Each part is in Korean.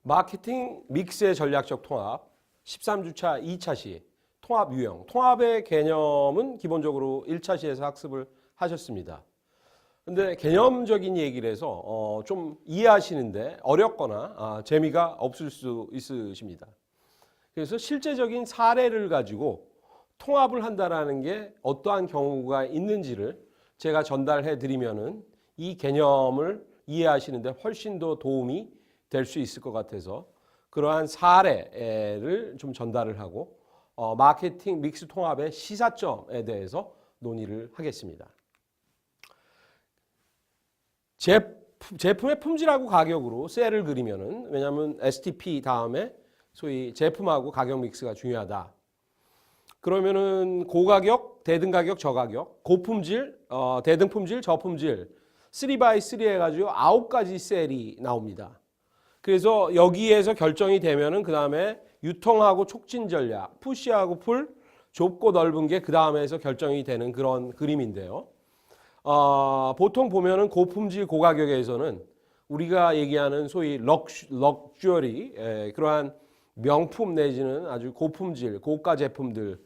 마케팅 믹스의 전략적 통합 13주차 2차 시 통합 유형. 통합의 개념은 기본적으로 1차 시에서 학습을 하셨습니다. 근데 개념적인 얘기를 해서 좀 이해하시는데 어렵거나 재미가 없을 수 있으십니다. 그래서 실제적인 사례를 가지고 통합을 한다라는 게 어떠한 경우가 있는지를 제가 전달해 드리면은 이 개념을 이해하시는데 훨씬 더 도움이 될 수 있을 것 같아서 그러한 사례를 좀 전달을 하고 마케팅 믹스 통합의 시사점에 대해서 논의를 하겠습니다. 제품의 품질하고 가격으로 셀을 그리면은 왜냐하면 STP 다음에 소위 제품하고 가격 믹스가 중요하다. 그러면은 고가격, 대등가격, 저가격, 고품질, 대등품질, 저품질 3x3 해가지고 9가지 셀이 나옵니다. 그래서 여기에서 결정이 되면은 그 다음에 유통하고 촉진 전략, 푸시하고 풀, 좁고 넓은 게 그 다음에서 결정이 되는 그런 그림인데요. 보통 보면은 고품질 고가격에서는 우리가 얘기하는 소위 럭셔리 그러한 명품 내지는 아주 고품질 고가 제품들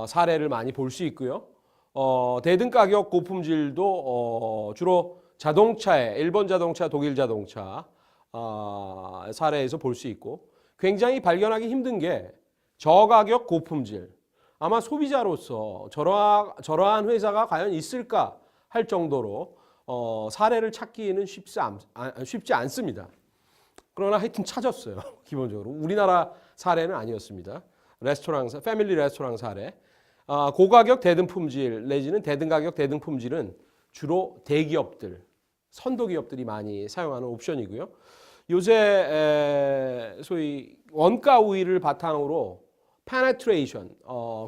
사례를 많이 볼 수 있고요. 대등가격 고품질도 주로 자동차에 일본 자동차, 독일 자동차 사례에서 볼 수 있고 굉장히 발견하기 힘든 게 저가격 고품질. 아마 소비자로서 저러한 회사가 과연 있을까 할 정도로 사례를 찾기는 쉽지 않습니다. 그러나 하여튼 찾았어요. 기본적으로. 우리나라 사례는 아니었습니다. 패밀리 레스토랑 사례. 고가격 대등품질 내지는 대등가격 대등품질은 주로 대기업들, 선도기업들이 많이 사용하는 옵션이고요. 요새 소위 원가 우위를 바탕으로 페네트레이션,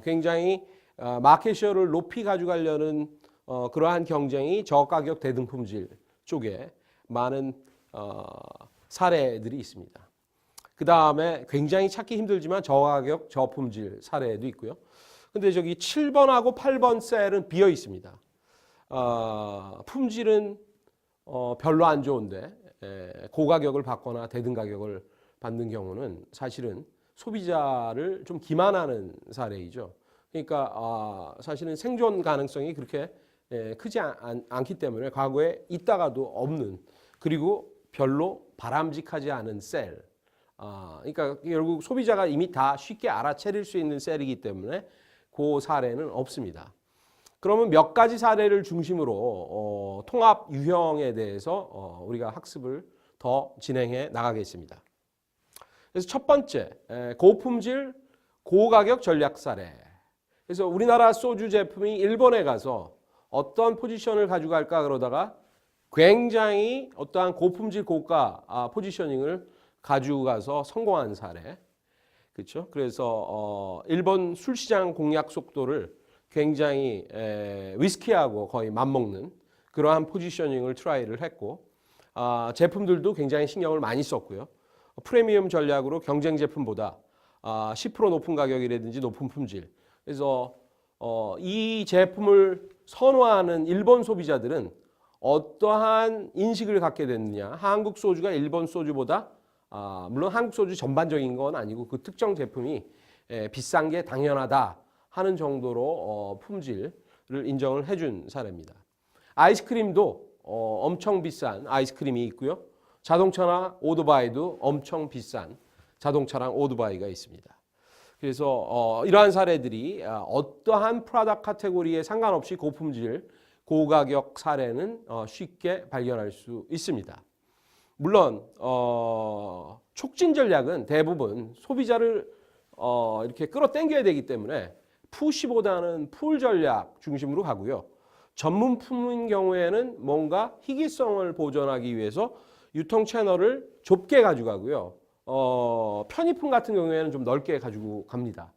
굉장히 마켓셔를 높이 가져가려는 그러한 경쟁이 저가격 대등품질 쪽에 많은 사례들이 있습니다. 그 다음에 굉장히 찾기 힘들지만 저가격 저품질 사례도 있고요. 근데 저기 7번하고 8번 셀은 비어 있습니다. 품질은 별로 안 좋은데 고가격을 받거나 대등가격을 받는 경우는 사실은 소비자를 좀 기만하는 사례이죠. 그러니까 사실은 생존 가능성이 그렇게 크지 않기 때문에 과거에 있다가도 없는 그리고 별로 바람직하지 않은 셀. 그러니까 결국 소비자가 이미 다 쉽게 알아차릴 수 있는 셀이기 때문에 그 사례는 없습니다. 그러면 몇 가지 사례를 중심으로 통합 유형에 대해서 우리가 학습을 더 진행해 나가겠습니다. 그래서 첫 번째, 고품질, 고가격 전략 사례. 그래서 우리나라 소주 제품이 일본에 가서 어떤 포지션을 가져갈까 그러다가 굉장히 어떠한 고품질 고가 포지셔닝을 가지고 가서 성공한 사례. 그렇죠? 그래서 일본 술 시장 공략 속도를 굉장히 위스키하고 거의 맞먹는 그러한 포지셔닝을 트라이를 했고 제품들도 굉장히 신경을 많이 썼고요. 프리미엄 전략으로 경쟁 제품보다 10% 높은 가격이라든지 높은 품질. 그래서 이 제품을 선호하는 일본 소비자들은 어떠한 인식을 갖게 됐느냐. 한국 소주가 일본 소주보다 물론 한국 소주 전반적인 건 아니고 그 특정 제품이 비싼 게 당연하다 하는 정도로 품질을 인정을 해준 사례입니다. 아이스크림도 엄청 비싼 아이스크림이 있고요. 자동차나 오토바이도 엄청 비싼 자동차랑 오토바이가 있습니다. 그래서 이러한 사례들이 어떠한 프로덕트 카테고리에 상관없이 고품질, 고가격 사례는 쉽게 발견할 수 있습니다. 물론 촉진 전략은 대부분 소비자를 이렇게 끌어당겨야 되기 때문에 푸시보다는 풀 전략 중심으로 가고요. 전문품인 경우에는 뭔가 희귀성을 보존하기 위해서 유통 채널을 좁게 가져가고요. 편의품 같은 경우에는 좀 넓게 가지고 갑니다.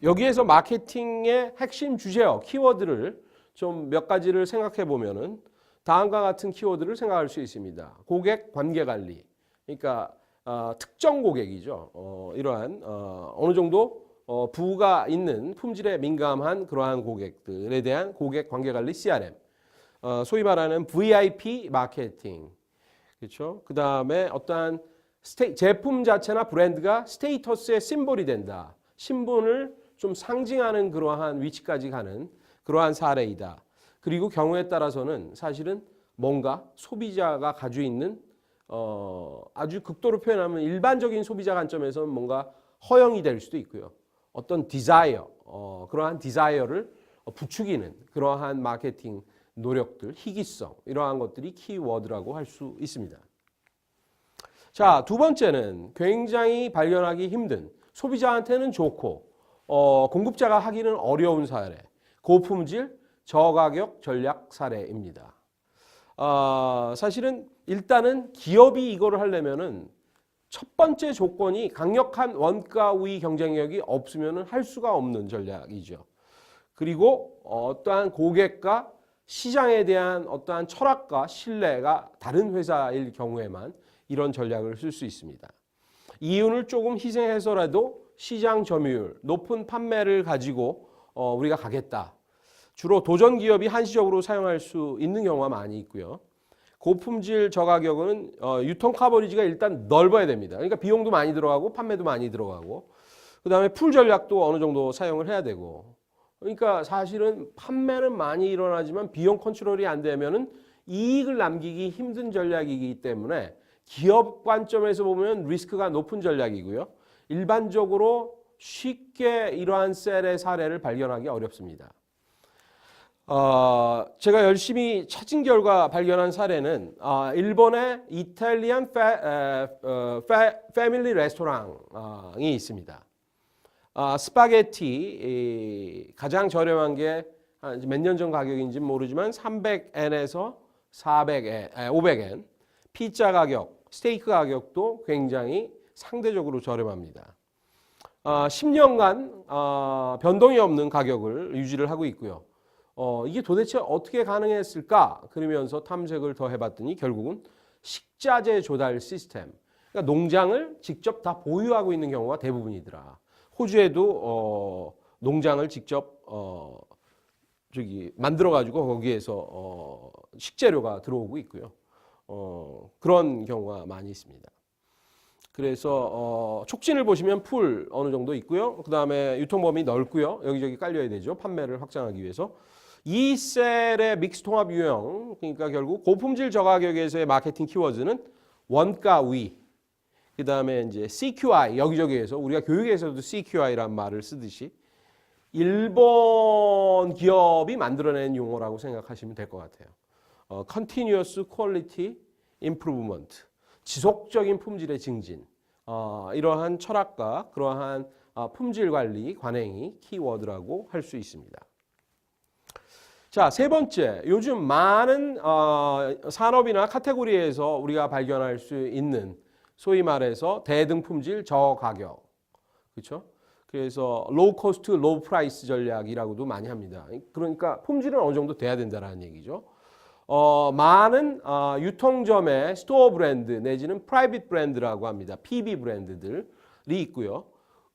여기에서 마케팅의 핵심 주제어, 키워드를 좀 몇 가지를 생각해 보면은 다음과 같은 키워드를 생각할 수 있습니다. 고객 관계 관리. 그러니까 특정 고객이죠. 이러한 어느 정도 부가 있는 품질에 민감한 그러한 고객들에 대한 고객 관계 관리 CRM. 소위 말하는 VIP 마케팅. 그렇죠? 그다음에 어떠한 제품 자체나 브랜드가 스테이터스의 심볼이 된다. 신분을 좀 상징하는 그러한 위치까지 가는 그러한 사례이다. 그리고 경우에 따라서는 사실은 뭔가 소비자가 가지고 있는 아주 극도로 표현하면 일반적인 소비자 관점에서는 뭔가 허영이 될 수도 있고요. 어떤 디자이어, 그러한 디자이어를 부추기는 그러한 마케팅 노력들, 희귀성 이러한 것들이 키워드라고 할 수 있습니다. 자, 두 번째는 굉장히 발견하기 힘든 소비자한테는 좋고 공급자가 하기는 어려운 사례, 고품질 저가격 전략 사례입니다. 사실은 일단은 기업이 이거를 하려면은 첫 번째 조건이 강력한 원가 우위 경쟁력이 없으면 할 수가 없는 전략이죠. 그리고 어떠한 고객과 시장에 대한 어떠한 철학과 신뢰가 다른 회사일 경우에만 이런 전략을 쓸 수 있습니다. 이윤을 조금 희생해서라도 시장 점유율, 높은 판매를 가지고 우리가 가겠다. 주로 도전 기업이 한시적으로 사용할 수 있는 경우가 많이 있고요. 고품질 저가격은 유통 커버리지가 일단 넓어야 됩니다. 그러니까 비용도 많이 들어가고 판매도 많이 들어가고 그다음에 풀 전략도 어느 정도 사용을 해야 되고 그러니까 사실은 판매는 많이 일어나지만 비용 컨트롤이 안 되면은 이익을 남기기 힘든 전략이기 때문에 기업 관점에서 보면 리스크가 높은 전략이고요. 일반적으로 쉽게 이러한 셀의 사례를 발견하기 어렵습니다. 제가 열심히 찾은 결과 발견한 사례는 일본의 이탈리안 패밀리 레스토랑이 있습니다. 스파게티 가장 저렴한 게 몇 년 전 가격인지 모르지만 300엔에서 500엔 피자 가격, 스테이크 가격도 굉장히 상대적으로 저렴합니다. 10년간 변동이 없는 가격을 유지를 하고 있고요. 이게 도대체 어떻게 가능했을까? 그러면서 탐색을 더 해봤더니 결국은 식자재 조달 시스템. 그러니까 농장을 직접 다 보유하고 있는 경우가 대부분이더라. 호주에도 농장을 직접 만들어가지고 거기에서 식재료가 들어오고 있고요. 그런 경우가 많이 있습니다. 그래서 촉진을 보시면 풀 어느 정도 있고요. 그 다음에 유통범위 넓고요. 여기저기 깔려야 되죠. 판매를 확장하기 위해서. 이 셀의 믹스 통합 유형, 그러니까 결국 고품질 저가격에서의 마케팅 키워드는 원가 위, 그 다음에 이제 CQI, 여기저기에서 우리가 교육에서도 CQI란 말을 쓰듯이 일본 기업이 만들어낸 용어라고 생각하시면 될 것 같아요. Continuous Quality Improvement, 지속적인 품질의 증진, 이러한 철학과 그러한 품질 관리 관행이 키워드라고 할 수 있습니다. 자, 세 번째, 요즘 많은 산업이나 카테고리에서 우리가 발견할 수 있는 소위 말해서 대등품질 저가격, 그렇죠? 그래서 low cost, low price 전략이라고도 많이 합니다. 그러니까 품질은 어느 정도 돼야 된다는 얘기죠. 많은 유통점의 스토어 브랜드 내지는 프라이빗 브랜드라고 합니다. PB 브랜드들이 있고요.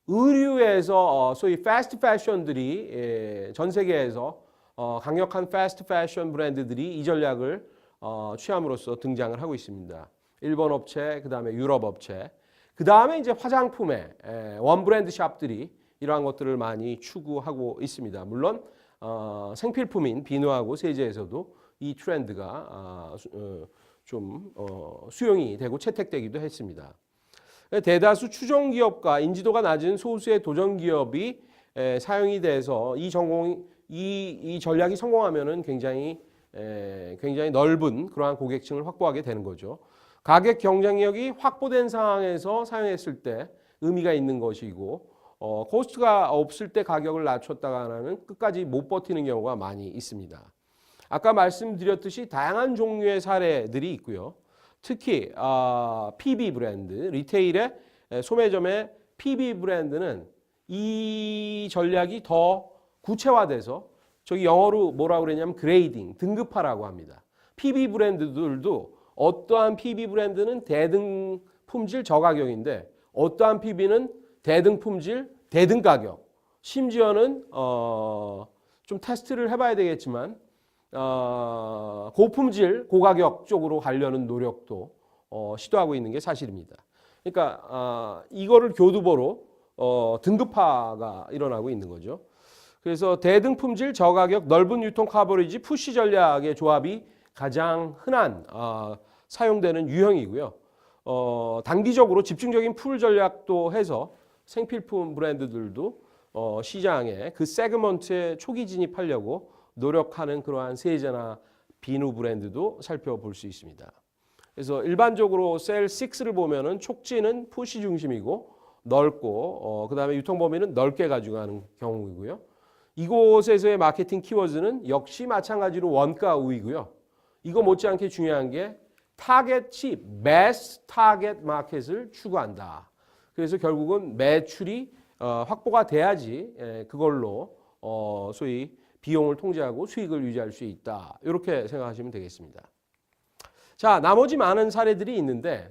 의류에서 소위 패스트 패션들이 전 세계에서 강력한 패스트 패션 브랜드들이 이 전략을 취함으로써 등장을 하고 있습니다. 일본 업체, 그 다음에 유럽 업체, 그 다음에 이제 화장품의 원 브랜드 샵들이 이러한 것들을 많이 추구하고 있습니다. 물론 생필품인 비누하고 세제에서도 이 트렌드가 좀 수용이 되고 채택되기도 했습니다. 대다수 추종 기업과 인지도가 낮은 소수의 도전 기업이 사용이 돼서 이 전략이 성공하면은 굉장히 넓은 그러한 고객층을 확보하게 되는 거죠. 가격 경쟁력이 확보된 상황에서 사용했을 때 의미가 있는 것이고 코스트가 없을 때 가격을 낮췄다가는 끝까지 못 버티는 경우가 많이 있습니다. 아까 말씀드렸듯이 다양한 종류의 사례들이 있고요. 특히 PB 브랜드, 리테일의 소매점의 PB 브랜드는 이 전략이 더 구체화돼서 저기 영어로 뭐라고 그랬냐면 그레이딩, 등급화라고 합니다. PB 브랜드들도 어떠한 PB 브랜드는 대등 품질 저가격인데 어떠한 PB는 대등 품질, 대등 가격. 심지어는 좀 테스트를 해봐야 되겠지만 고품질, 고가격 쪽으로 가려는 노력도 시도하고 있는 게 사실입니다. 그러니까 이거를 교두보로 등급화가 일어나고 있는 거죠. 그래서 대등품질, 저가격, 넓은 유통 커버리지, 푸시 전략의 조합이 가장 흔한 사용되는 유형이고요. 단기적으로 집중적인 풀 전략도 해서 생필품 브랜드들도 시장에 그 세그먼트에 초기 진입하려고 노력하는 그러한 세제나 비누 브랜드도 살펴볼 수 있습니다. 그래서 일반적으로 셀 6를 보면은 촉진은 푸시 중심이고 넓고 그다음에 유통 범위는 넓게 가져가는 경우이고요. 이곳에서의 마케팅 키워드는 역시 마찬가지로 원가 우위고요. 이거 못지않게 중요한 게 타겟이 매스 타겟 마켓을 추구한다. 그래서 결국은 매출이 확보가 돼야지 그걸로 소위 비용을 통제하고 수익을 유지할 수 있다. 이렇게 생각하시면 되겠습니다. 자, 나머지 많은 사례들이 있는데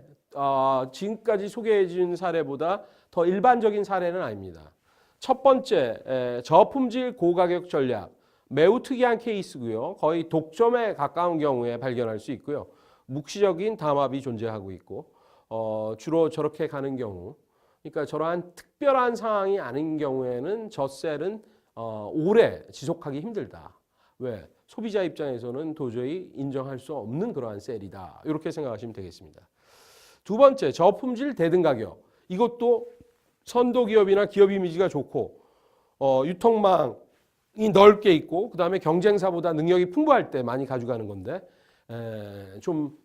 지금까지 소개해 준 사례보다 더 일반적인 사례는 아닙니다. 첫 번째, 저품질 고가격 전략. 매우 특이한 케이스고요. 거의 독점에 가까운 경우에 발견할 수 있고요. 묵시적인 담합이 존재하고 있고 주로 저렇게 가는 경우, 그러니까 저러한 특별한 상황이 아닌 경우에는 저 셀은 오래 지속하기 힘들다. 왜? 소비자 입장에서는 도저히 인정할 수 없는 그러한 셀이다. 이렇게 생각하시면 되겠습니다. 두 번째, 저품질 대등 가격. 이것도 선도 기업이나 기업 이미지가 좋고 유통망이 넓게 있고 그다음에 경쟁사보다 능력이 풍부할 때 많이 가져가는 건데 좀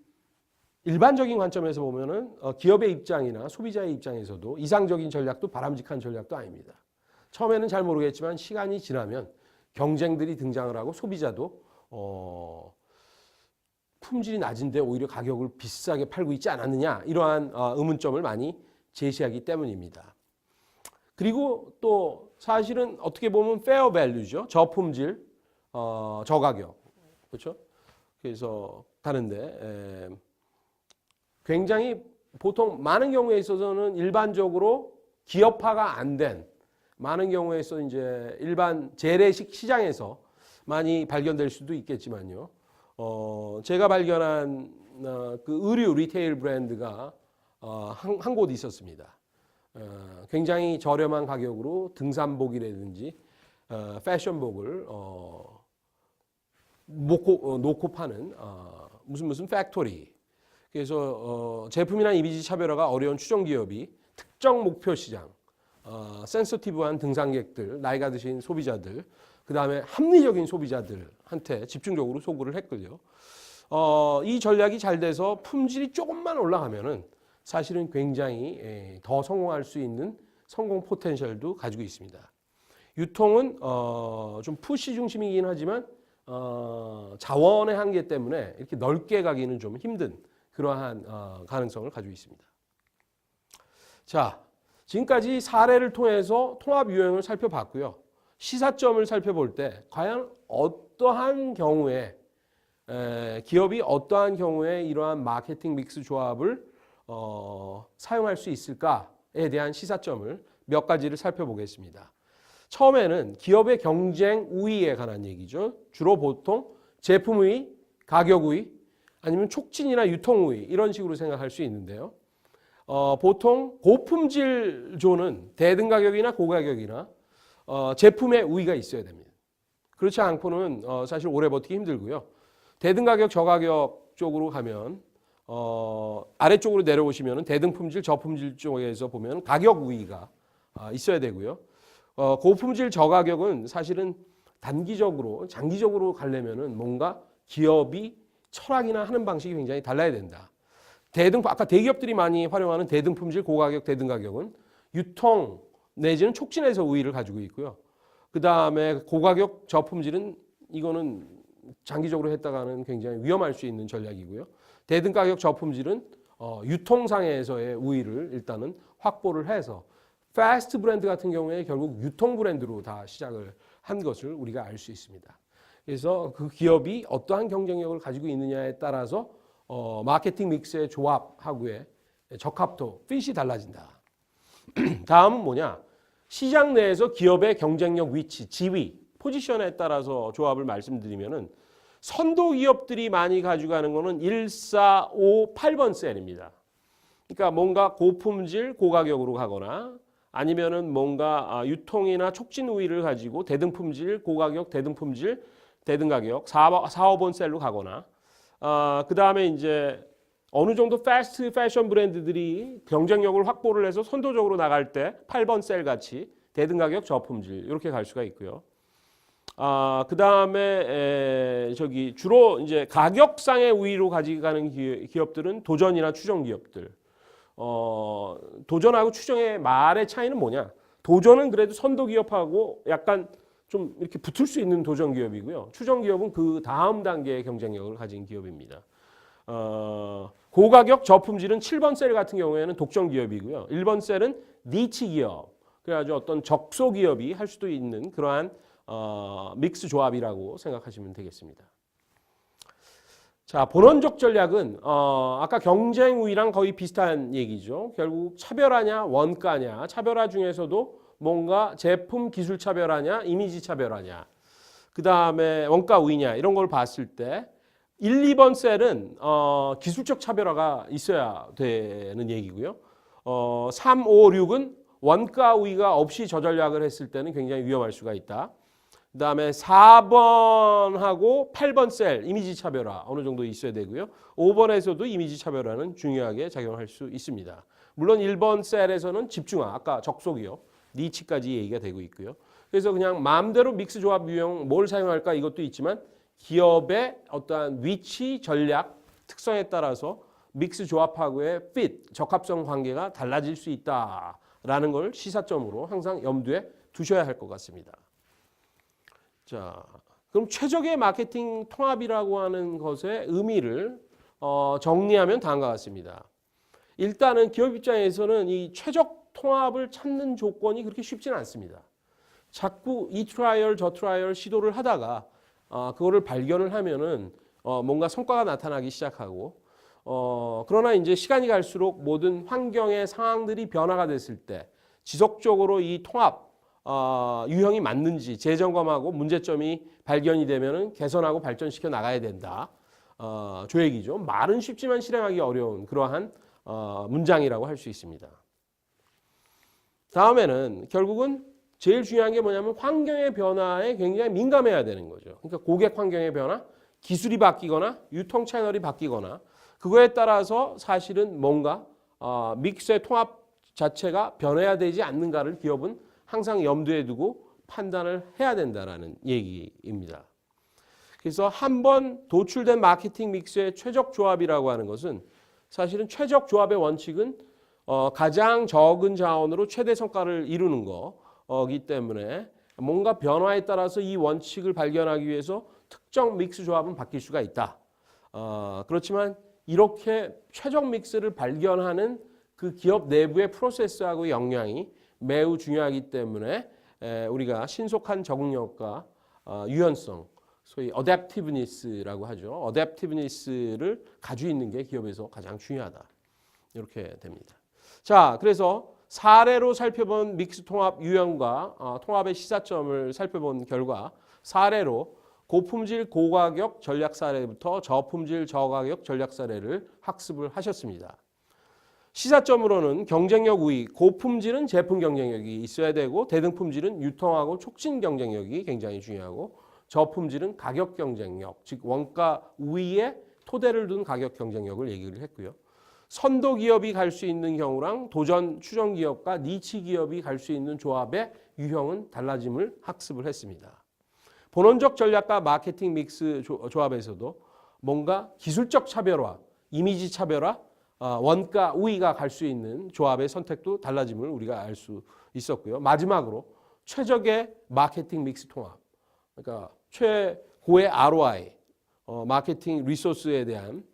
일반적인 관점에서 보면은 기업의 입장이나 소비자의 입장에서도 이상적인 전략도 바람직한 전략도 아닙니다. 처음에는 잘 모르겠지만 시간이 지나면 경쟁들이 등장을 하고 소비자도 품질이 낮은데 오히려 가격을 비싸게 팔고 있지 않았느냐 이러한 의문점을 많이 제시하기 때문입니다. 그리고 또 사실은 어떻게 보면 페어 밸류죠. 저품질, 저가격. 그렇죠? 그래서 다른데 굉장히 보통 많은 경우에 있어서는 일반적으로 기업화가 안 된 많은 경우에 있어 이제 일반 재래식 시장에서 많이 발견될 수도 있겠지만요. 제가 발견한 그 의류 리테일 브랜드가 한 곳 있었습니다. 굉장히 저렴한 가격으로 등산복이라든지 패션복을 놓고 파는 무슨 팩토리. 그래서 제품이나 이미지 차별화가 어려운 추정 기업이 특정 목표 시장, 센서티브한 등산객들, 나이가 드신 소비자들, 그 다음에 합리적인 소비자들한테 집중적으로 소구를 했고요. 이 전략이 잘 돼서 품질이 조금만 올라가면은 사실은 굉장히 더 성공할 수 있는 성공 포텐셜도 가지고 있습니다. 유통은 좀 푸시 중심이긴 하지만 자원의 한계 때문에 이렇게 넓게 가기는 좀 힘든 그러한 가능성을 가지고 있습니다. 자, 지금까지 사례를 통해서 통합 유형을 살펴봤고요. 시사점을 살펴볼 때 과연 어떠한 경우에 기업이 어떠한 경우에 이러한 마케팅 믹스 조합을 사용할 수 있을까에 대한 시사점을 몇 가지를 살펴보겠습니다. 처음에는 기업의 경쟁 우위에 관한 얘기죠. 주로 보통 제품 우위, 가격 우위, 아니면 촉진이나 유통 우위 이런 식으로 생각할 수 있는데요. 보통 고품질 존은 대등 가격이나 고가격이나 제품의 우위가 있어야 됩니다. 그렇지 않고는 사실 오래 버티기 힘들고요. 대등 가격, 저가격 쪽으로 가면 아래쪽으로 내려오시면 대등품질, 저품질 쪽에서 보면 가격 우위가 있어야 되고요. 고품질, 저가격은 사실은 단기적으로, 장기적으로 가려면은 뭔가 기업이 철학이나 하는 방식이 굉장히 달라야 된다. 아까 대기업들이 많이 활용하는 대등품질, 고가격, 대등가격은 유통 내지는 촉진에서 우위를 가지고 있고요. 그 다음에 고가격, 저품질은 이거는 장기적으로 했다가는 굉장히 위험할 수 있는 전략이고요. 대등가격, 저품질은 유통상에서의 우위를 일단은 확보를 해서 패스트 브랜드 같은 경우에 결국 유통 브랜드로 다 시작을 한 것을 우리가 알 수 있습니다. 그래서 그 기업이 어떠한 경쟁력을 가지고 있느냐에 따라서 마케팅 믹스의 조합하고의 적합도, 핏이 달라진다. 다음은 뭐냐? 시장 내에서 기업의 경쟁력 위치, 지위, 포지션에 따라서 조합을 말씀드리면은 선도 기업들이 많이 가져가는 거는 1, 4, 5, 8번 셀입니다. 그러니까 뭔가 고품질 고가격으로 가거나 아니면은 뭔가 유통이나 촉진 우위를 가지고 대등품질 고가격 대등품질 대등가격 4, 5번 셀로 가거나 그 다음에 이제 어느 정도 패스트 패션 브랜드들이 경쟁력을 확보를 해서 선도적으로 나갈 때 8번 셀 같이 대등가격 저품질 이렇게 갈 수가 있고요. 그 다음에 저기 주로 이제 가격상의 우위로 가져가는 기업들은 도전이나 추정 기업들. 도전하고 추정의 말의 차이는 뭐냐? 도전은 그래도 선도 기업하고 약간 좀 이렇게 붙을 수 있는 도전 기업이고요. 추정 기업은 그 다음 단계의 경쟁력을 가진 기업입니다. 고가격 저품질은 7번 셀 같은 경우에는 독점 기업이고요. 1번 셀은 니치 기업. 그래가지고 어떤 적소 기업이 할 수도 있는 그러한 믹스 조합이라고 생각하시면 되겠습니다. 자, 본원적 전략은 아까 경쟁 우위랑 거의 비슷한 얘기죠. 결국 차별화냐 원가냐, 차별화 중에서도 뭔가 제품 기술 차별화냐 이미지 차별화냐, 그 다음에 원가 우위냐 이런 걸 봤을 때 1, 2번 셀은 기술적 차별화가 있어야 되는 얘기고요. 3, 5, 6은 원가 우위가 없이 저 전략을 했을 때는 굉장히 위험할 수가 있다. 그 다음에 4번하고 8번 셀 이미지 차별화 어느 정도 있어야 되고요. 5번에서도 이미지 차별화는 중요하게 작용할 수 있습니다. 물론 1번 셀에서는 집중화, 아까 적소기업, 니치까지 얘기가 되고 있고요. 그래서 그냥 마음대로 믹스 조합 유형 뭘 사용할까 이것도 있지만 기업의 어떠한 위치, 전략, 특성에 따라서 믹스 조합하고의 fit, 적합성 관계가 달라질 수 있다라는 걸 시사점으로 항상 염두에 두셔야 할 것 같습니다. 자, 그럼 최적의 마케팅 통합이라고 하는 것의 의미를 정리하면 다음과 같습니다. 일단은 기업 입장에서는 이 최적 통합을 찾는 조건이 그렇게 쉽지는 않습니다. 자꾸 이 트라이얼 저 트라이얼 시도를 하다가 그거를 발견을 하면은 뭔가 성과가 나타나기 시작하고 그러나 이제 시간이 갈수록 모든 환경의 상황들이 변화가 됐을 때 지속적으로 이 통합 유형이 맞는지 재점검하고 문제점이 발견이 되면은 개선하고 발전시켜 나가야 된다. 조획이죠. 말은 쉽지만 실행하기 어려운 그러한 문장이라고 할 수 있습니다. 다음에는 결국은 제일 중요한 게 뭐냐면 환경의 변화에 굉장히 민감해야 되는 거죠. 그러니까 고객 환경의 변화, 기술이 바뀌거나 유통 채널이 바뀌거나 그거에 따라서 사실은 뭔가 믹스의 통합 자체가 변해야 되지 않는가를 기업은 항상 염두에 두고 판단을 해야 된다라는 얘기입니다. 그래서 한번 도출된 마케팅 믹스의 최적 조합이라고 하는 것은 사실은 최적 조합의 원칙은 가장 적은 자원으로 최대 성과를 이루는 거기 때문에 뭔가 변화에 따라서 이 원칙을 발견하기 위해서 특정 믹스 조합은 바뀔 수가 있다. 그렇지만 이렇게 최적 믹스를 발견하는 그 기업 내부의 프로세스하고 역량이 매우 중요하기 때문에 우리가 신속한 적응력과 유연성, 소위 어댑티브니스라고 하죠. 어댑티브니스를 가지고 있는 게 기업에서 가장 중요하다. 이렇게 됩니다. 자, 그래서 사례로 살펴본 믹스 통합 유형과 통합의 시사점을 살펴본 결과 사례로 고품질 고가격 전략 사례부터 저품질 저가격 전략 사례를 학습을 하셨습니다. 시사점으로는 경쟁력 우위, 고품질은 제품 경쟁력이 있어야 되고 대등품질은 유통하고 촉진 경쟁력이 굉장히 중요하고 저품질은 가격 경쟁력, 즉 원가 우위에 토대를 둔 가격 경쟁력을 얘기를 했고요. 선도 기업이 갈 수 있는 경우랑 도전 추정 기업과 니치 기업이 갈 수 있는 조합의 유형은 달라짐을 학습을 했습니다. 본원적 전략과 마케팅 믹스 조합에서도 뭔가 기술적 차별화, 이미지 차별화, 원가 우위가 갈 수 있는 조합의 선택도 달라짐을 우리가 알 수 있었고요. 마지막으로 최적의 마케팅 믹스 통합, 그러니까 최고의 ROI, 마케팅 리소스에 대한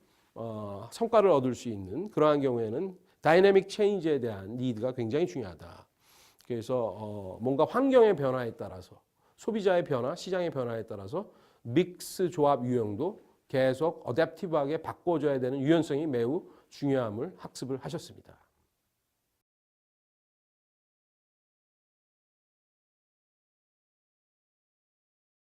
성과를 얻을 수 있는 그러한 경우에는 다이내믹 체인지에 대한 니드가 굉장히 중요하다. 그래서 뭔가 환경의 변화에 따라서 소비자의 변화, 시장의 변화에 따라서 믹스 조합 유형도 계속 어댑티브하게 바꿔줘야 되는 유연성이 매우 중요함을 학습을 하셨습니다.